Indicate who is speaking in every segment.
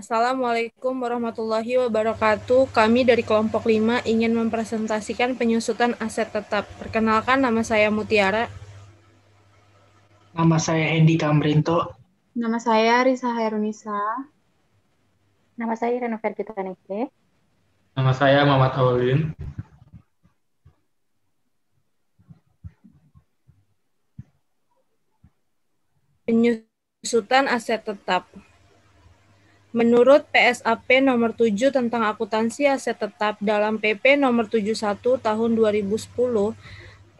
Speaker 1: Assalamualaikum warahmatullahi wabarakatuh. Kami dari kelompok 5 ingin mempresentasikan penyusutan aset tetap. Perkenalkan, nama saya Mutiara.
Speaker 2: Nama saya Hendy Kamrinto.
Speaker 3: Nama saya Risa Hairunisa.
Speaker 4: Nama saya Reno Fergita Nike.
Speaker 5: Nama saya Muhammad Aulin.
Speaker 1: Penyusutan aset tetap. Menurut PSAP nomor 7 tentang akuntansi aset tetap dalam PP nomor 71 tahun 2010,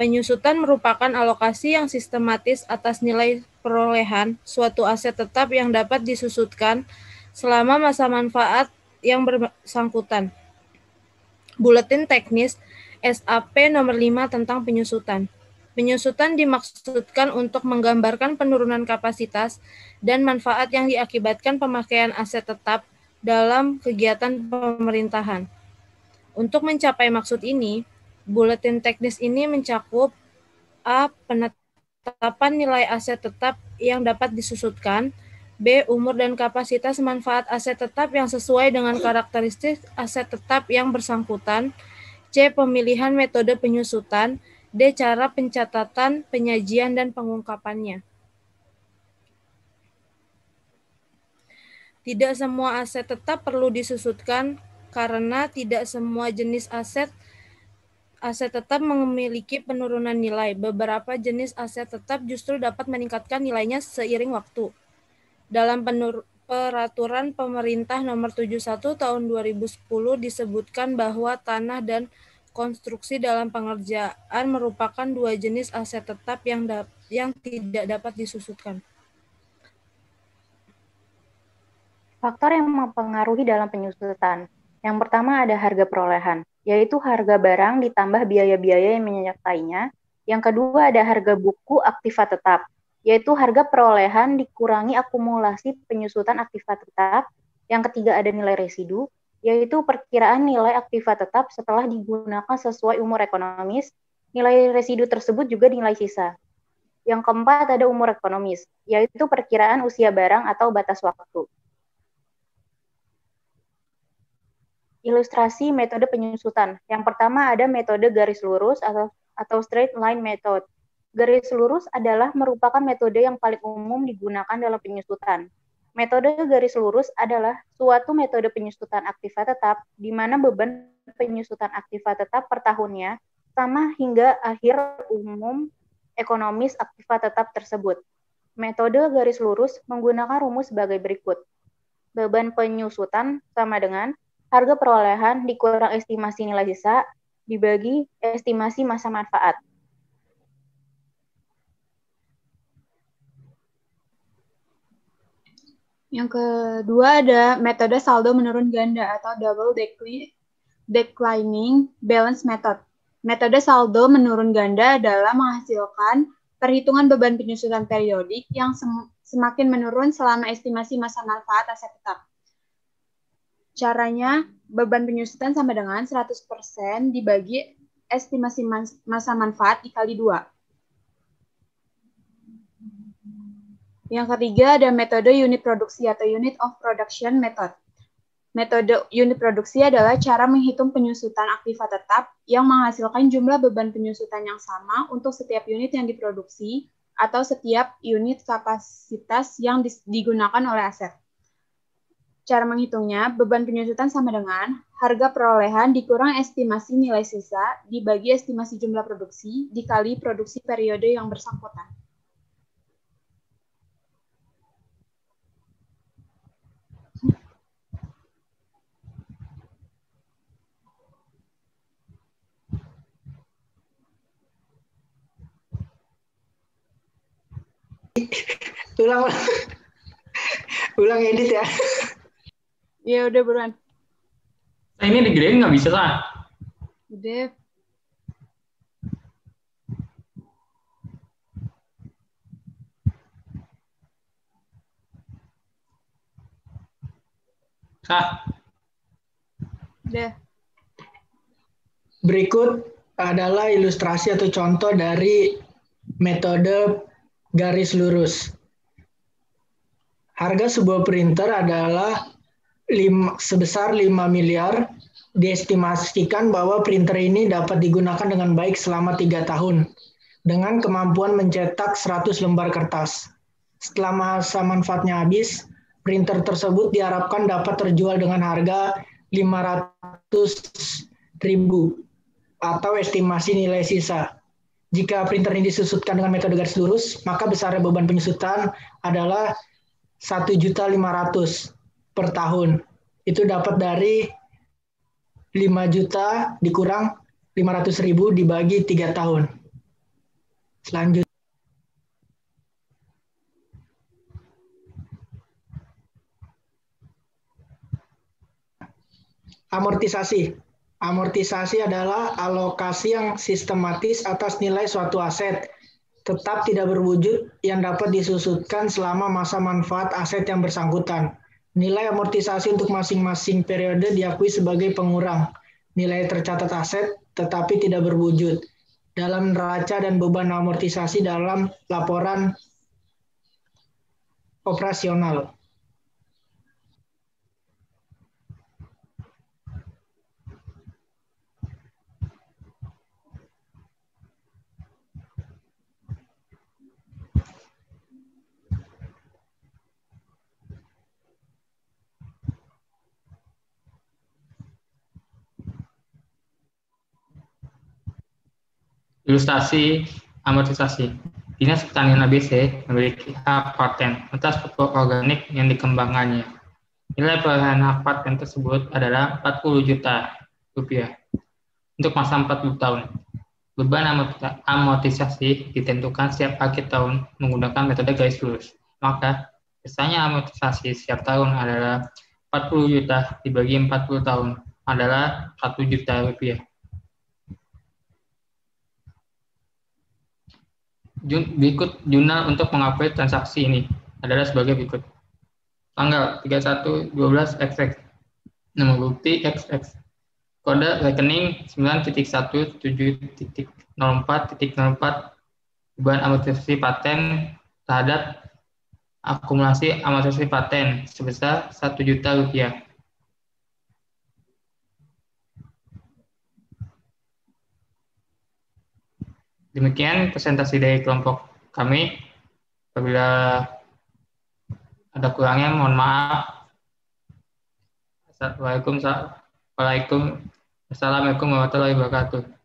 Speaker 1: penyusutan merupakan alokasi yang sistematis atas nilai perolehan suatu aset tetap yang dapat disusutkan selama masa manfaat yang bersangkutan. Buletin teknis SAP nomor 5 tentang penyusutan. Penyusutan dimaksudkan untuk menggambarkan penurunan kapasitas dan manfaat yang diakibatkan pemakaian aset tetap dalam kegiatan pemerintahan. Untuk mencapai maksud ini, buletin teknis ini mencakup A. Penetapan nilai aset tetap yang dapat disusutkan, B. Umur dan kapasitas manfaat aset tetap yang sesuai dengan karakteristik aset tetap yang bersangkutan, C. Pemilihan metode penyusutan, D. Cara pencatatan, penyajian, dan pengungkapannya. Tidak semua aset tetap perlu disusutkan karena tidak semua jenis aset tetap memiliki penurunan nilai. Beberapa jenis aset tetap justru dapat meningkatkan nilainya seiring waktu. Dalam Peraturan Pemerintah Nomor 71 Tahun 2010 disebutkan bahwa tanah dan konstruksi dalam pengerjaan merupakan dua jenis aset tetap yang tidak dapat disusutkan.
Speaker 4: Faktor yang mempengaruhi dalam penyusutan. Yang pertama ada harga perolehan, yaitu harga barang ditambah biaya-biaya yang menyertainya. Yang kedua ada harga buku aktiva tetap, yaitu harga perolehan dikurangi akumulasi penyusutan aktiva tetap. Yang ketiga ada nilai residu, yaitu perkiraan nilai aktiva tetap setelah digunakan sesuai umur ekonomis. Nilai residu tersebut juga nilai sisa. Yang keempat ada umur ekonomis, yaitu perkiraan usia barang atau batas waktu. Ilustrasi metode penyusutan. Yang pertama ada metode garis lurus atau straight line method. Garis lurus adalah merupakan metode yang paling umum digunakan dalam penyusutan. Metode garis lurus adalah suatu metode penyusutan aktiva tetap di mana beban penyusutan aktiva tetap per tahunnya sama hingga akhir umum ekonomis aktiva tetap tersebut. Metode garis lurus menggunakan rumus sebagai berikut. Beban penyusutan sama dengan harga perolehan dikurang estimasi nilai sisa dibagi estimasi masa manfaat.
Speaker 3: Yang kedua ada metode saldo menurun ganda atau double declining balance method. Metode saldo menurun ganda adalah menghasilkan perhitungan beban penyusutan periodik yang semakin menurun selama estimasi masa manfaat aset tetap. Caranya, beban penyusutan sama dengan 100% dibagi estimasi masa manfaat dikali 2. Yang ketiga ada metode unit produksi atau unit of production method. Metode unit produksi adalah cara menghitung penyusutan aktiva tetap yang menghasilkan jumlah beban penyusutan yang sama untuk setiap unit yang diproduksi atau setiap unit kapasitas yang digunakan oleh aset. Cara menghitungnya, beban penyusutan sama dengan harga perolehan dikurang estimasi nilai sisa dibagi estimasi jumlah produksi dikali produksi periode yang bersangkutan.
Speaker 2: Ulang edit ya.
Speaker 3: Ya udah buruan.
Speaker 5: Nah, ini digedein nggak bisa lah.
Speaker 3: Udah. Udah.
Speaker 2: Berikut adalah ilustrasi atau contoh dari metode garis lurus. Harga sebuah printer adalah sebesar 5 miliar. Diestimasikan bahwa printer ini dapat digunakan dengan baik selama 3 tahun dengan kemampuan mencetak 100 lembar kertas. Setelah masa manfaatnya habis, printer tersebut diharapkan dapat terjual dengan harga 500.000 atau estimasi nilai sisa. Jika printer ini disusutkan dengan metode garis lurus, maka besar beban penyusutan adalah 1.500.000 per tahun. Itu dapat dari 5 juta dikurang 500.000 dibagi 3 tahun. Selanjutnya. Amortisasi. Amortisasi adalah alokasi yang sistematis atas nilai suatu aset tetap tidak berwujud yang dapat disusutkan selama masa manfaat aset yang bersangkutan. Nilai amortisasi untuk masing-masing periode diakui sebagai pengurang nilai tercatat aset tetapi tidak berwujud dalam neraca dan beban amortisasi dalam laporan operasional.
Speaker 5: Ilustrasi amortisasi. Dinas Pertanian ABC memiliki hak paten atas pupuk organik yang dikembangkannya. Nilai perolehan hak paten tersebut adalah 40 juta rupiah untuk masa 40 tahun. Beban amortisasi ditentukan setiap akhir tahun menggunakan metode garis lurus. Maka biasanya amortisasi setiap tahun adalah 40 juta dibagi 40 tahun adalah 1 juta rupiah. Berikut jurnal untuk mengupdate transaksi ini adalah sebagai berikut. Tanggal 31/12/XX, nomor bukti XX, kode rekening 9.1.7.04.04, beban amortisasi paten terhadap akumulasi amortisasi paten sebesar 1 juta rupiah. Demikian presentasi dari kelompok kami. Apabila ada kurangnya, mohon maaf. Assalamualaikum warahmatullahi wabarakatuh.